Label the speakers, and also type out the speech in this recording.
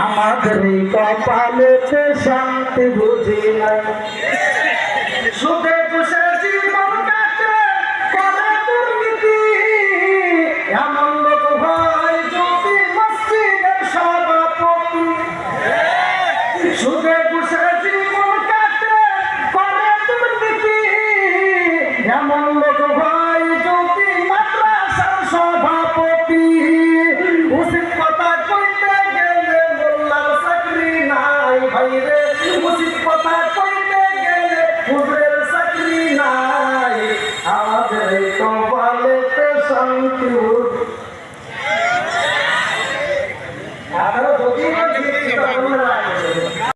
Speaker 1: আমাদের কপালেতে শান্তি বুঝি নাই সুখে বসে জীবন কাটে করে দুর্নীতি এমন লোক হয় যদি মসজিদের সভাপতি সুখে বসে জীবন কাটে করে দুর্নীতি এমন লোক হয় যদি মাদ্রাসার সভাপতি উচিত কথা কইতে গেলে মোল্লার চাকরি নাই ভাইরে উচিত কথা কইতে গেলে হুজুরের চাকরি নাই আমাদের কপালেতে শান্তি আপনারা যদি